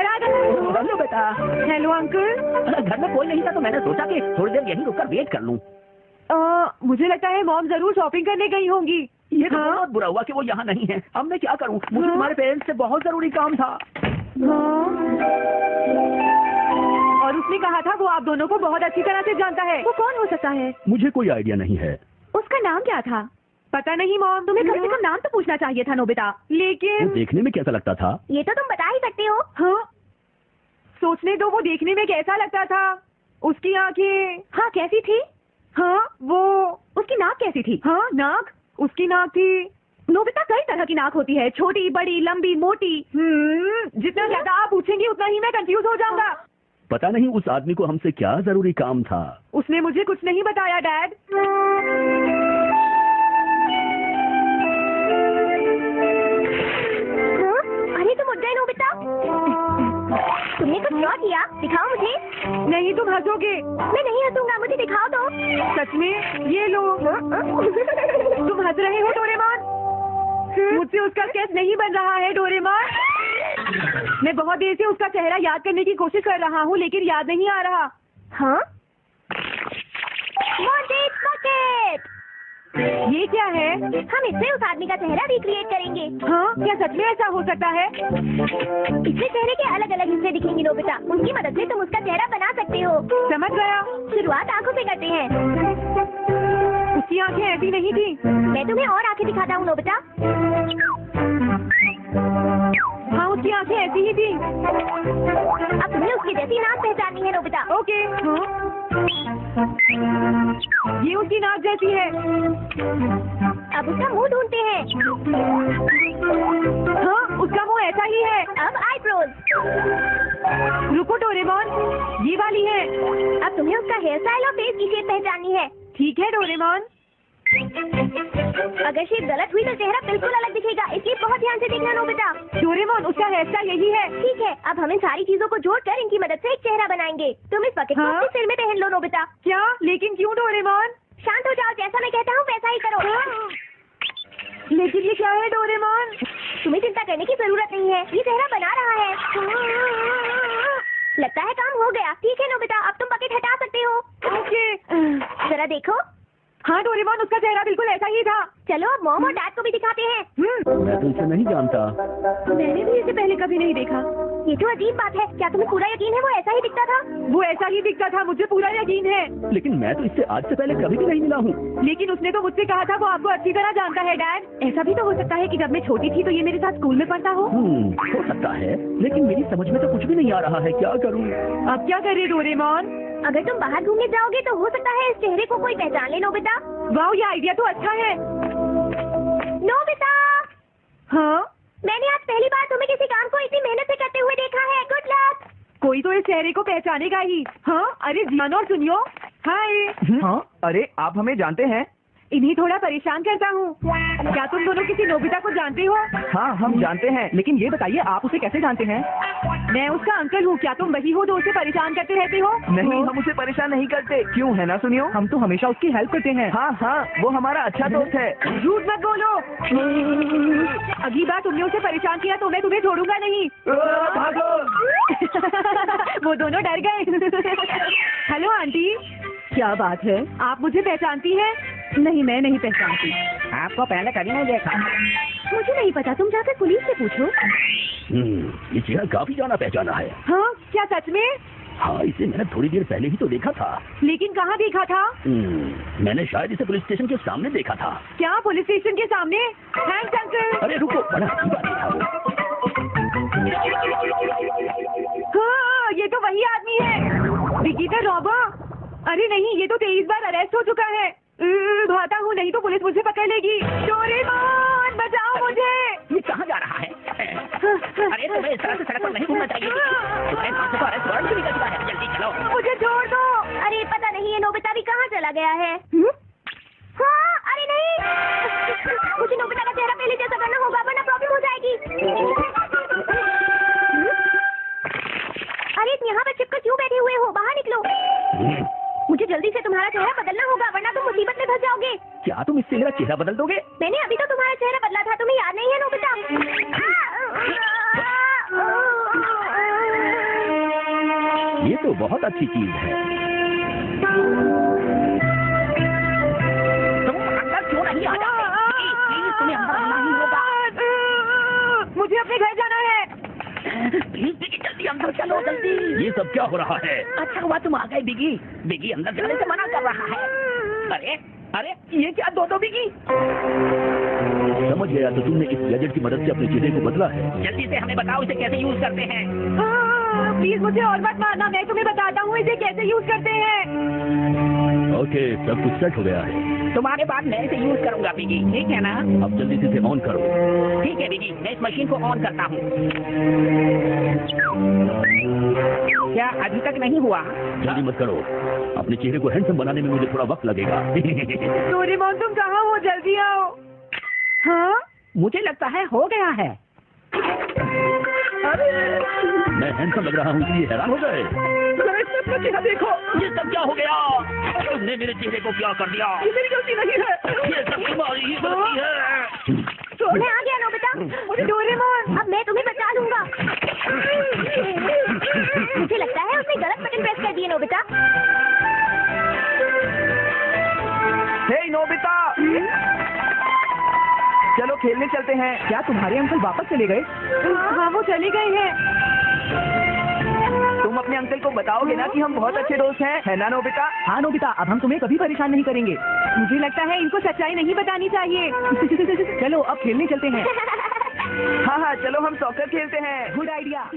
घर आ गए। हेलो बेटा। Hello uncle. घर में कोई नहीं था तो मैंने सोचा कि थोड़ी देर यहीं रुककर वेट कर लूं। मुझे लगता है मॉम जरूर शॉपिंग करने गई होंगी। ये तो बहुत बुरा हुआ कि वो यहाँ नहीं है। अब मैं क्या करूं? मुझे तुम्हारे पेरेंट्स से बहुत जरूरी काम था। और उसने कहा था वो आप दोनों को बहुत अच्छी तरह से जानता है। वो कौन हो सकता है? मुझे कोई आइडिया नहीं है। उसका नाम क्या था? पता नहीं मॉम। तुम्हें कम से कम नाम तो पूछना चाहिए था नोबिता। लेकिन वो देखने में कैसा लगता था? ये तो तुम बता ही सकते हो। हाँ, सोचने दो वो देखने में कैसा लगता था। उसकी आंखें हाँ कैसी थी? हाँ वो उसकी नाक कैसी थी? हाँ नाक, उसकी नाक थी। नोबिता कई तरह की नाक होती है, छोटी, बड़ी, लंबी, मोटी। जितना ज्यादा आप पूछेंगी उतना ही मैं कंफ्यूज हो जाऊंगा। पता नहीं उस आदमी को हमसे क्या जरूरी काम था। उसने मुझे कुछ नहीं बताया डैड। अरे तुम उठ गए नोबिता। तुमने कुछ ड्रॉ किया? दिखाओ मुझे। नहीं तुम हंसोगे। मैं नहीं हंसूंगा, मुझे दिखाओ तो। सच में? ये लो। तुम हंस रहे हो डोरेमोन? मुझसे उसका स्केच नहीं बन रहा है डोरेमोन। मैं बहुत देर से उसका चेहरा याद करने की कोशिश कर रहा हूँ लेकिन याद नहीं आ रहा। हाँ? Bondage bucket. ये क्या है? हम इससे उस आदमी का चेहरा रिक्रिएट करेंगे। हाँ क्या सच में ऐसा हो सकता है? इससे चेहरे के अलग अलग हिस्से दिखेंगे नोबिता। उनकी मदद से तुम उसका चेहरा बना सकते हो। समझ गया। शुरुआत आंखों से करते हैं। उसकी आंखें ऐसी नहीं थी। मैं तुम्हें और आंखें दिखाता हूँ नोबिता। हाँ उसकी आंखें ऐसी ही थी। अब तुम्हें उसकी जैसी नाक पहचाननी है नोबिता। ओके। हाँ? ये उसकी नाक जैसी है। अब उसका मुंह ढूंढते हैं। हाँ उसका मुंह ऐसा ही है। अब आईब्रोज। रुको डोरेमोन, ये वाली है। अब तुम्हें उसका हेयर स्टाइल और फेस की शेप पहचाननी है। ठीक है डोरेमोन। अगर शेप गलत हुई तो चेहरा बिल्कुल अलग दिखेगा, इसलिए बहुत ध्यान से देखना नोबिता। डोरेमोन उसका हेयर स्टाइल यही है। ठीक है, अब हम इन सारी चीजों को जोड़कर इनकी मदद से एक चेहरा बनाएंगे। तुम इस बकेट को अपने सिर में पहन लो नोबिता। क्या? लेकिन क्यों डोरेमोन? शांत हो जाओ, जैसा मैं कहता हूँ वैसा ही करो। लेकिन ये क्या है डोरेमोन? तुम्हें चिंता करने की जरूरत नहीं है, ये चेहरा बना रहा है। लगता है काम हो गया। ठीक है नोबिता, अब तुम बकेट हटा सकते हो। ओके। जरा देखो। हाँ डोरेमोन उसका चेहरा बिल्कुल ऐसा ही था। चलो अब मॉम और डैड को भी दिखाते हैं। मैं तो इसे नहीं जानता। मैंने भी इसे पहले कभी नहीं देखा। ये तो अजीब बात है। क्या तुम्हें पूरा यकीन है वो ऐसा ही दिखता था? वो ऐसा ही दिखता था, मुझे पूरा यकीन है। लेकिन मैं तो इससे आज से पहले कभी भी नहीं मिला हूँ। लेकिन उसने तो मुझसे कहा था वो आपको अच्छी तरह जानता है डैड। ऐसा भी तो हो सकता है कि जब मैं छोटी थी तो ये मेरे साथ स्कूल में पढ़ता हो। हो सकता है, लेकिन मेरी समझ में तो कुछ भी नहीं आ रहा है। क्या करूँ? अब क्या करे डोरेमोन? अगर तुम बाहर घूमने जाओगे तो हो सकता है इस चेहरे को कोई पहचान ले नोबिता। वाह ये आइडिया तो अच्छा है। नोबिता! हाँ? मैंने आज पहली बार तुम्हें किसी काम को इतनी मेहनत से करते हुए देखा है। Good luck. कोई तो इस चेहरे को पहचानेगा ही। हाँ अरे जियान और सुनियो। हाय। हाँ अरे आप हमें जानते हैं? इन्हीं थोड़ा परेशान करता हूँ। क्या तुम दोनों किसी नोबिता को जानते हो? हाँ हम जानते हैं, लेकिन ये बताइए आप उसे कैसे जानते हैं? मैं उसका अंकल हूँ। क्या तुम वही हो जो उसे परेशान करते रहते हो? नहीं हम उसे परेशान नहीं करते। क्यों है ना सुनियो, हम तो हमेशा उसकी हेल्प करते हैं। हाँ हाँ वो हमारा अच्छा दोस्त है। झूठ मत बोलो। अगली बार तुमने उसे परेशान किया तो मैं तुम्हें छोड़ूंगा नहीं। भागो। वो दोनों डर गए। Hello aunty. क्या बात है, आप मुझे पहचानती हैं? नहीं मैं नहीं पहचानती। आपको पहले कभी नहीं देखा। मुझे नहीं पता, तुम जाकर पुलिस से पूछो। ये चेहरा काफी जाना पहचाना है। हाँ क्या सच में? हाँ इसे मैंने थोड़ी देर पहले ही तो देखा था। लेकिन कहाँ देखा था? मैंने शायद इसे पुलिस स्टेशन के सामने देखा था। क्या पुलिस स्टेशन के सामने? Thanks uncle. अरे रुको, बड़ा अजीब आदमी था वो। हाँ ये तो वही आदमी है, विकीटर रॉबर। अरे नहीं, ये तो 23 बार अरेस्ट हो चुका है। भागता हूँ नहीं तो पुलिस मुझे पकड़ लेगी। डोरेमोन बचाओ मुझे। ये कहाँ जा रहा है? अरे तुम्हें इस तरह से सड़क पर नहीं घूमना चाहिए। तुम्हारे नाम से तो अरेस्ट वारंट भी निकल चुका है। जल्दी चलो। मुझे छोड़ दो। अरे पता नहीं ये नोबिता भी कहाँ चला गया है। हाँ अरे नहीं, मुझे नोबिता का चेहरा पहले जैसा करना होगा वरना प्रॉब्लम हो जाएगी। अरे यहाँ पर चिपकर क्यों बैठे हुए हो? बाहर निकलो। मुझे जल्दी से तुम्हारा चेहरा बदलना होगा वरना तुम मुसीबत में फंस जाओगे। क्या तुम इससे मेरा चेहरा बदल दोगे? मैंने अभी तो तुम्हारा चेहरा बदला था, तुम्हें याद नहीं है नोबिता? तो बहुत अच्छी चीज है। तुम अंदर क्यों नहीं आ जाते? प्लीज तुम्हें अंदर आना ही होगा। मुझे अपने घर जाना है। प्लीज बिगी जल्दी अंदर चलो जल्दी। ये सब क्या हो रहा है? अच्छा हुआ तुम आ गए बिगी। बिगी अंदर जाने से मना कर रहा है। अरे अरे ये क्या दो बिगी? समझ गया, तो तुमने इस गैजेट की मदद से अपने चेहरे को बदला है। जल्दी से हमें बताओ इसे कैसे यूज करते हैं। प्लीज मुझे और मत मारना, मैं तुम्हें बताता हूँ इसे कैसे यूज करते हैं। ओके, सब कुछ सेट हो गया है। तुम्हारे बाद मैं इसे यूज करूंगा बिगी, ठीक है ना? अब जल्दी से इसे ऑन करो। ठीक है बिगी, मैं इस मशीन को ऑन करता हूँ। क्या अभी तक नहीं हुआ? जल्दी मत करो, अपने चेहरे को हैंडसम बनाने में मुझे थोड़ा वक्त लगेगा। डोरेमोन तुम कहाँ हो? जल्दी आओ। हाँ, मुझे लगता है हो गया है। मैं हैंडसम लग रहा हूँ इसलिए हैरान हो गए। अपना चेहरा देखो, ये सब क्या हो गया? तुमने मेरे चेहरे को क्या कर दिया? ये मेरी गलती नहीं है, ये सब तुम्हारी ही गलती है। मैं आ गया नोबिता। डोरेमोन अब मैं तुम्हें बचा लूंगा। मुझे लगता है उसने गलत बटन प्रेस कर दिए नोबिता। हे नोबिता, चलो खेलने चलते हैं। क्या तुम्हारे अंकल वापस चले गए? हाँ, वो चले गए हैं। तुम अपने अंकल को बताओगे ना कि हम बहुत अच्छे दोस्त हैं, है ना नोबिता? हाँ नोबिता, अब हम तुम्हें कभी परेशान नहीं करेंगे। मुझे लगता है इनको सच्चाई नहीं बतानी चाहिए। चलो अब खेलने चलते हैं। हाँ हाँ, चलो हम सॉकर खेलते हैं। Good idea.